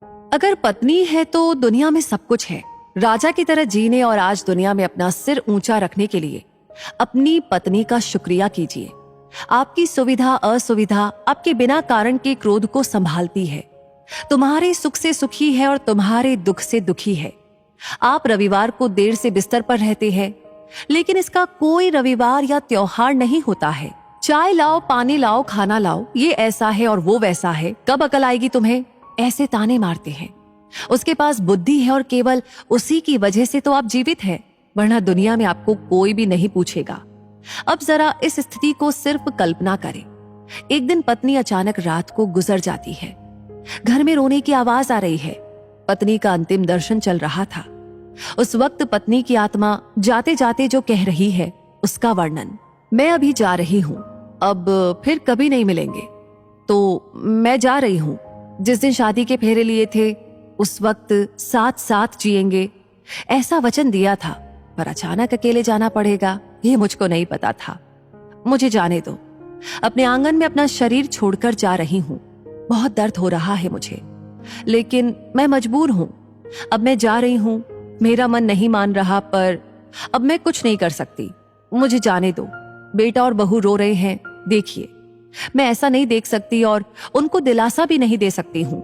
अगर पत्नी है तो दुनिया में सब कुछ है। राजा की तरह जीने और आज दुनिया में अपना सिर ऊंचा रखने के लिए अपनी पत्नी का शुक्रिया कीजिए। आपकी सुविधा असुविधा आपके बिना कारण के क्रोध को संभालती है, तुम्हारे सुख से सुखी है और तुम्हारे दुख से दुखी है। आप रविवार को देर से बिस्तर पर रहते हैं, लेकिन इसका कोई रविवार या त्योहार नहीं होता है। चाय लाओ, पानी लाओ, खाना लाओ, ये ऐसा है और वो वैसा है, कब अकल आएगी तुम्हें, ऐसे ताने मारते हैं। उसके पास बुद्धि है और केवल उसी की वजह से तो आप जीवित हैं, वरना दुनिया में आपको कोई भी नहीं पूछेगा। अब जरा इस स्थिति को सिर्फ कल्पना करें। एक दिन पत्नी अचानक रात को गुजर जाती है। घर में रोने की आवाज आ रही है। पत्नी का अंतिम दर्शन चल रहा था। उस वक्त पत्नी की आत्मा जाते जाते जो कह रही है उसका वर्णन, मैं अभी जा रही हूं, अब फिर कभी नहीं मिलेंगे। तो मैं जा रही हूं, जिस दिन शादी के फेरे लिए थे उस वक्त साथ साथ जिएंगे, ऐसा वचन दिया था, पर अचानक अकेले जाना पड़ेगा ये मुझको नहीं पता था। मुझे जाने दो, अपने आंगन में अपना शरीर छोड़कर जा रही हूं। बहुत दर्द हो रहा है मुझे, लेकिन मैं मजबूर हूं। अब मैं जा रही हूं, मेरा मन नहीं मान रहा, पर अब मैं कुछ नहीं कर सकती। मुझे जाने दो। बेटा और बहू रो रहे हैं, देखिए मैं ऐसा नहीं देख सकती और उनको दिलासा भी नहीं दे सकती हूँ।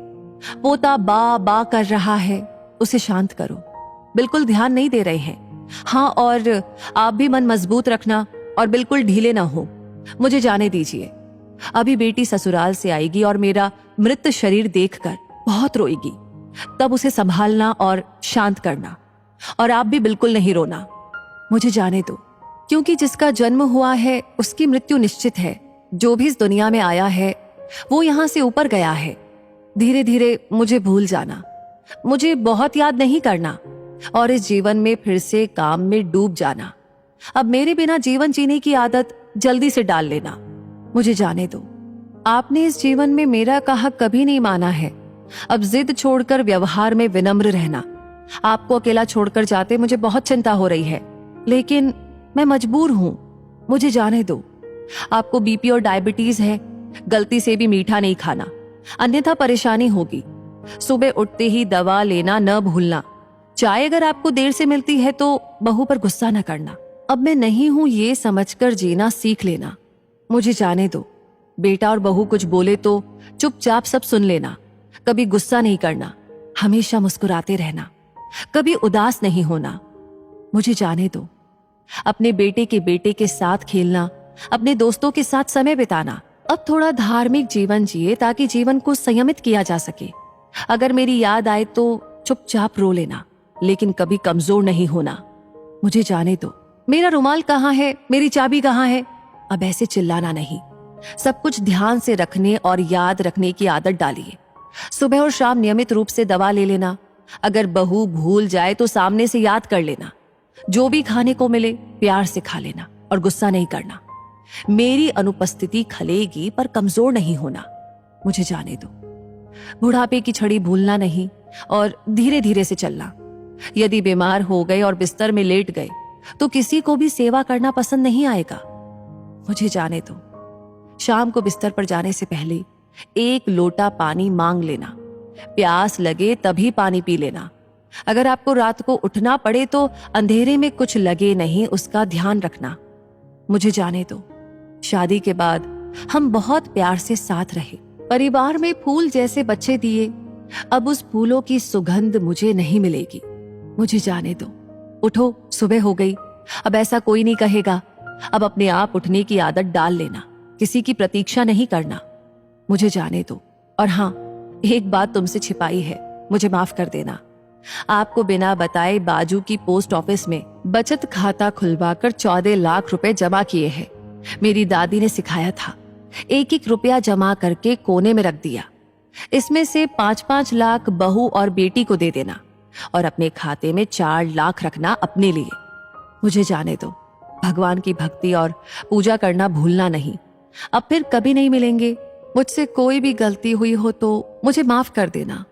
पोता बा बा कर रहा है, उसे शांत करो। बिल्कुल ध्यान नहीं दे रहे हैं। हाँ, और आप भी मन मजबूत रखना और बिल्कुल ढीले ना हो। मुझे जाने दीजिए। अभी बेटी ससुराल से आएगी और मेरा मृत शरीर देखकर बहुत रोएगी, तब उसे संभालना और शांत करना। और आप भी बिल्कुल नहीं रोना। मुझे जाने दो, क्योंकि जिसका जन्म हुआ है उसकी मृत्यु निश्चित है। जो भी इस दुनिया में आया है वो यहां से ऊपर गया है। धीरे धीरे मुझे भूल जाना, मुझे बहुत याद नहीं करना और इस जीवन में फिर से काम में डूब जाना। अब मेरे बिना जीवन जीने की आदत जल्दी से डाल लेना। मुझे जाने दो। आपने इस जीवन में मेरा कहा कभी नहीं माना है। अब जिद छोड़कर व्यवहार में विनम्र रहना। आपको अकेला छोड़कर जाते मुझे बहुत चिंता हो रही है, लेकिन मैं मजबूर हूं। मुझे जाने दो। आपको बीपी और डायबिटीज है, गलती से भी मीठा नहीं खाना, अन्यथा परेशानी होगी। सुबह उठते ही दवा लेना न भूलना। चाय अगर आपको देर से मिलती है तो बहू पर गुस्सा न करना। अब मैं नहीं हूं ये समझकर जीना सीख लेना। मुझे जाने दो। बेटा और बहू कुछ बोले तो चुपचाप सब सुन लेना। कभी गुस्सा नहीं करना, हमेशा मुस्कुराते रहना, कभी उदास नहीं होना। मुझे जाने दो। अपने बेटे के साथ खेलना, अपने दोस्तों के साथ समय बिताना। अब थोड़ा धार्मिक जीवन जिए ताकि जीवन को संयमित किया जा सके। अगर मेरी याद आए तो चुपचाप रो लेना, लेकिन कभी कमजोर नहीं होना। मुझे जाने दो। मेरा रुमाल कहाँ है, मेरी चाबी कहाँ है। अब ऐसे चिल्लाना नहीं। सब कुछ ध्यान से रखने और याद रखने की आदत डालिए। सुबह और शाम नियमित रूप से दवा ले लेना। अगर बहू भूल जाए तो सामने से याद कर लेना। जो भी खाने को मिले प्यार से खा लेना और गुस्सा नहीं करना। मेरी अनुपस्थिति खलेगी पर कमजोर नहीं होना। मुझे जाने दो। बुढ़ापे की छड़ी भूलना नहीं और धीरे धीरे से चलना। यदि बीमार हो गए और बिस्तर में लेट गए तो किसी को भी सेवा करना पसंद नहीं आएगा। मुझे जाने दो। शाम को बिस्तर पर जाने से पहले 1 लोटा पानी मांग लेना। प्यास लगे तभी पानी पी लेना। अगर आपको रात को उठना पड़े तो अंधेरे में कुछ लगे नहीं, उसका ध्यान रखना। मुझे जाने दो। शादी के बाद हम बहुत प्यार से साथ रहे, परिवार में फूल जैसे बच्चे दिए। अब उस फूलों की सुगंध मुझे नहीं मिलेगी। मुझे जाने दो। उठो, सुबह हो गई। अब ऐसा कोई नहीं कहेगा। अब अपने आप उठने की आदत डाल लेना। किसी की प्रतीक्षा नहीं करना। मुझे जाने दो। और हाँ, एक बात तुमसे छिपाई है, मुझे माफ कर देना। आपको बिना बताए बाजू की पोस्ट ऑफिस में बचत खाता खुलवाकर 14 लाख रुपए जमा किए हैं। मेरी दादी ने सिखाया था, 1-1 रुपया जमा करके कोने में रख दिया। इसमें से 5-5 लाख बहू और बेटी को दे देना और अपने खाते में 4 लाख रखना अपने लिए। मुझे जाने दो। भगवान की भक्ति और पूजा करना भूलना नहीं। अब फिर कभी नहीं मिलेंगे। मुझसे कोई भी गलती हुई हो तो मुझे माफ कर देना।